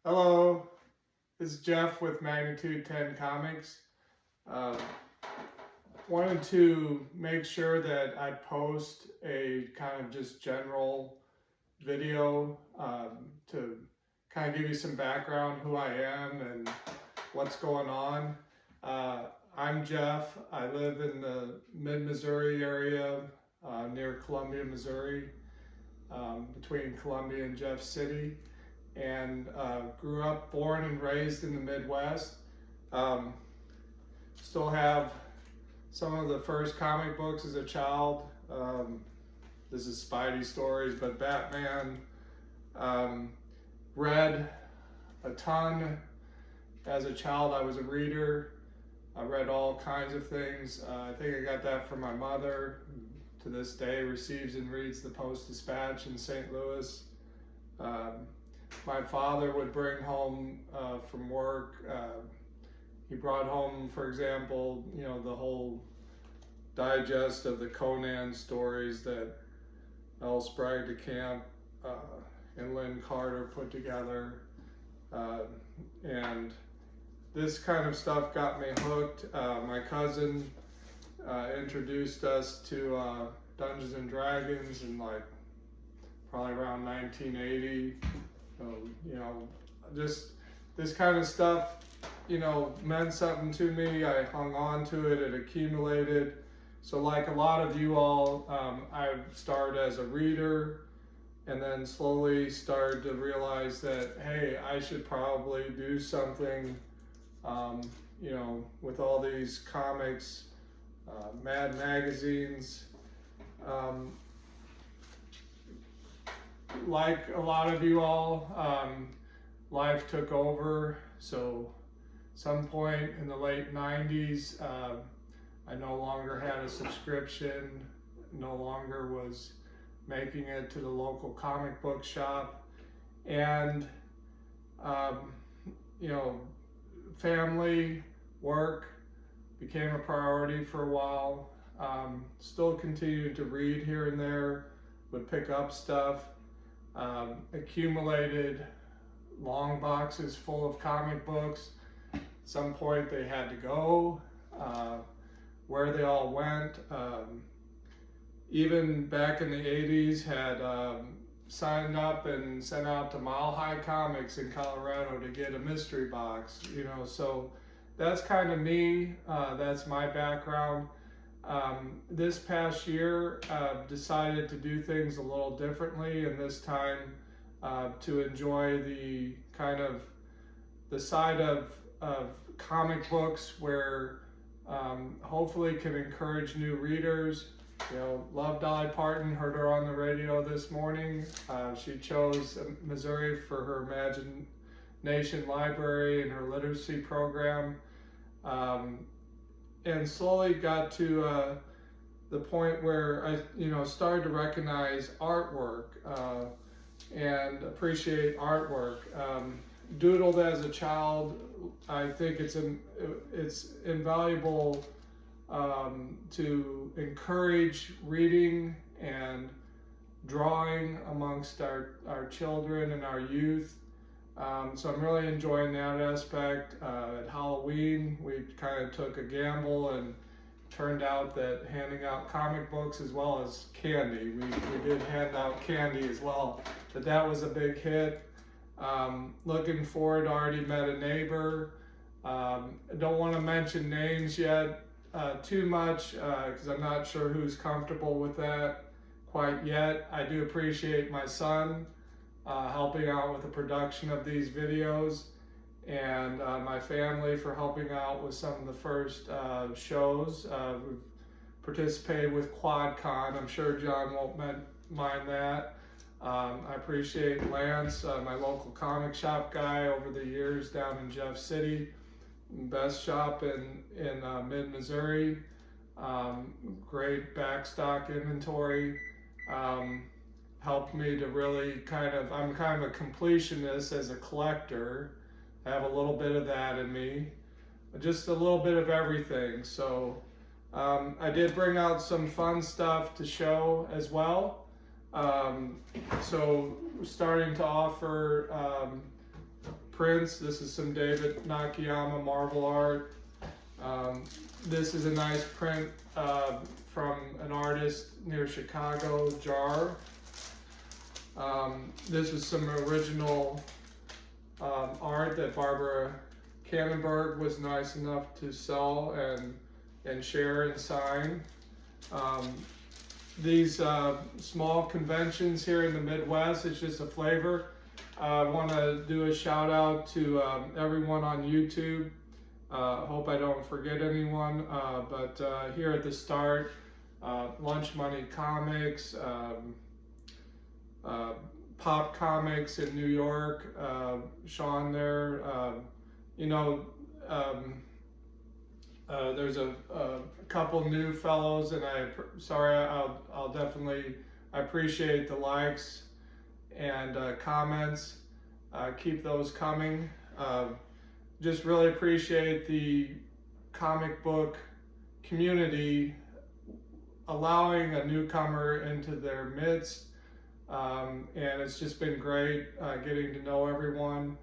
Hello, this is Jeff with Magnitude 10 Comics. Wanted to make sure that I post a kind of just general video to kind of give you some background who I am and what's going on. I'm Jeff. I live in the mid-Missouri area near Columbia, Missouri, between Columbia and Jeff City. And grew up, born and raised in the Midwest. Still have some of the first comic books as a child. This is Spidey stories, but Batman. Read a ton as a child. I was a reader. I read all kinds of things. I think I got that from my mother. To this day, receives and reads the Post-Dispatch in St. Louis. My father would bring home from work, he brought home, for example, the whole digest of the Conan stories that L. Sprague de Camp and Lynn Carter put together. And this kind of stuff got me hooked. My cousin introduced us to Dungeons and Dragons in probably around 1980. Just this kind of stuff, meant something to me. I hung on to it, it accumulated. So like a lot of you all, I started as a reader and then slowly started to realize that, hey, I should probably do something, with all these comics, Mad magazines. Like a lot of you all, life took over. So some point in the late 90s, I no longer had a subscription, no longer was making it to the local comic book shop. And, family, work became a priority for a while. Still continued to read here and there, would pick up stuff. Accumulated long boxes full of comic books. At some point they had to go. Where they all went. Even back in the 80s had signed up and sent out to Mile High Comics in Colorado to get a mystery box, so that's kind of me. That's my background. This past year, decided to do things a little differently, and this time to enjoy the kind of the side of comic books where hopefully can encourage new readers. Love Dolly Parton, heard her on the radio this morning. She chose Missouri for her Imagination Library and her literacy program. And slowly got to the point where I, started to recognize artwork and appreciate artwork. Doodled as a child. I think it's invaluable to encourage reading and drawing amongst our children and our youth. So I'm really enjoying that aspect. At Halloween, we kind of took a gamble and turned out that handing out comic books as well as candy. We did hand out candy as well, but that was a big hit. Looking forward, already met a neighbor. I don't want to mention names yet too much because I'm not sure who's comfortable with that quite yet. I do appreciate my son helping out with the production of these videos, and my family for helping out with some of the first shows. We've participated with QuadCon. I'm sure John won't mind that. I appreciate Lance, my local comic shop guy over the years down in Jeff City, best shop in mid-Missouri. Great backstock inventory. Helped me to really I'm kind of a completionist as a collector. I have a little bit of that in me, just a little bit of everything. So I did bring out some fun stuff to show as well. So starting to offer prints. This is some David Nakayama marble art. This is a nice print from an artist near Chicago, Jar. This is some original art that Barbara Cannonberg was nice enough to sell and share and sign. These small conventions here in the Midwest, it's just a flavor. I want to do a shout out to everyone on YouTube. Hope I don't forget anyone, but here at the start, Lunch Money Comics, Pop Comics in New York, Sean there, there's a couple new fellows, and I'll definitely, I appreciate the likes and comments. Keep those coming. Just really appreciate the comic book community allowing a newcomer into their midst, and it's just been great getting to know everyone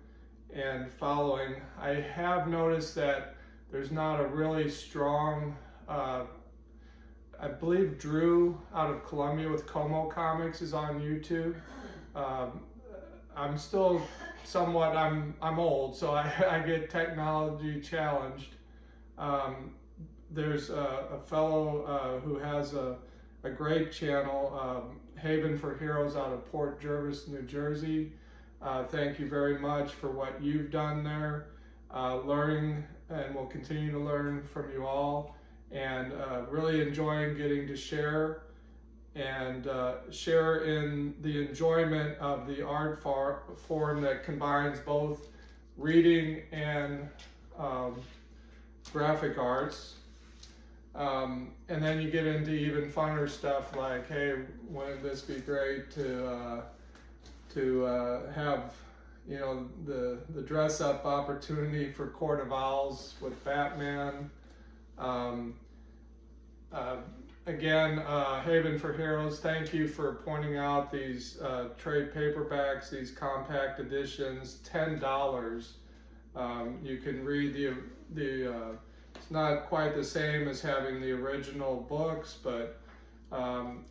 and following. I have noticed that there's not a really strong, I believe Drew out of Columbia with Como Comics is on YouTube. I'm still somewhat, I'm old, so I get technology challenged. There's a fellow who has a great channel, Haven for Heroes out of Port Jervis, New Jersey. Thank you very much for what you've done there. Learning and will continue to learn from you all, and really enjoying getting to share and share in the enjoyment of the art form that combines both reading and graphic arts. And then you get into even funner stuff like, hey, wouldn't this be great to have, you know, the dress up opportunity for Court of Owls with Batman. Again, Haven for Heroes, thank you for pointing out these trade paperbacks, these compact editions, $10. You can read it's not quite the same as having the original books, but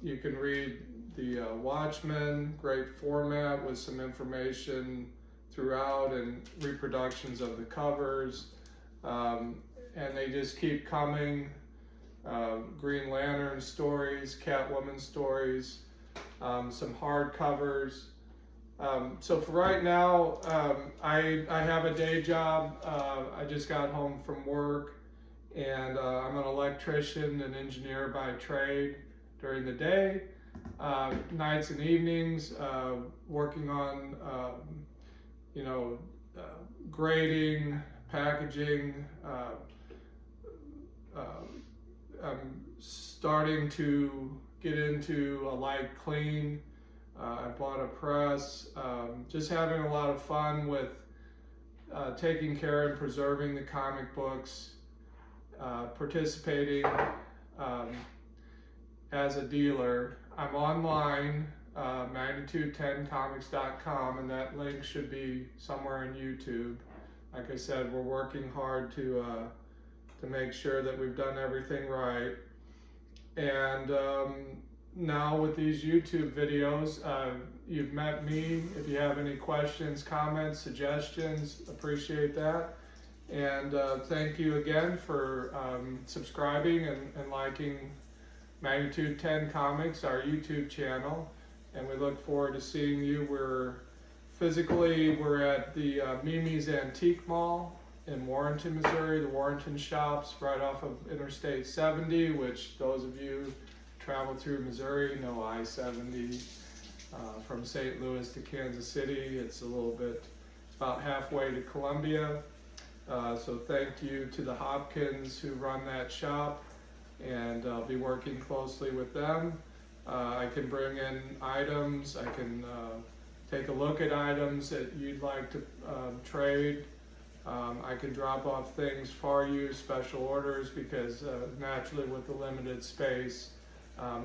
you can read the Watchmen, great format with some information throughout and reproductions of the covers, and they just keep coming. Green Lantern stories, Catwoman stories, some hardcovers. So for right now, I have a day job. I just got home from work, and I'm an electrician and engineer by trade during the day. Nights and evenings, working on grading, packaging. I'm starting to get into a light clean. I bought a press. Just having a lot of fun with taking care and preserving the comic books, participating as a dealer. I'm online, magnitude10comics.com, and that link should be somewhere in YouTube. Like I said, we're working hard to make sure that we've done everything right. And now with these YouTube videos, you've met me. If you have any questions, comments, suggestions, appreciate that. And thank you again for subscribing and liking Magnitude 10 Comics, our YouTube channel. And we look forward to seeing you. We're at the Mimi's Antique Mall in Warrenton, Missouri, the Warrenton Shops right off of Interstate 70, which those of you travel through Missouri know I-70 from St. Louis to Kansas City. It's about halfway to Columbia. So thank you to the Hopkins who run that shop, and I'll be working closely with them. I can bring in items, I can take a look at items that you'd like to trade. I can drop off things for you, special orders, because naturally with the limited space,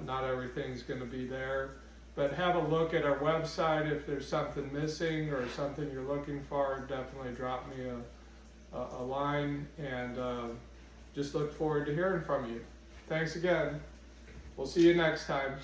not everything's going to be there. But have a look at our website. If there's something missing or something you're looking for, definitely drop me a line, and just look forward to hearing from you. Thanks again. We'll see you next time.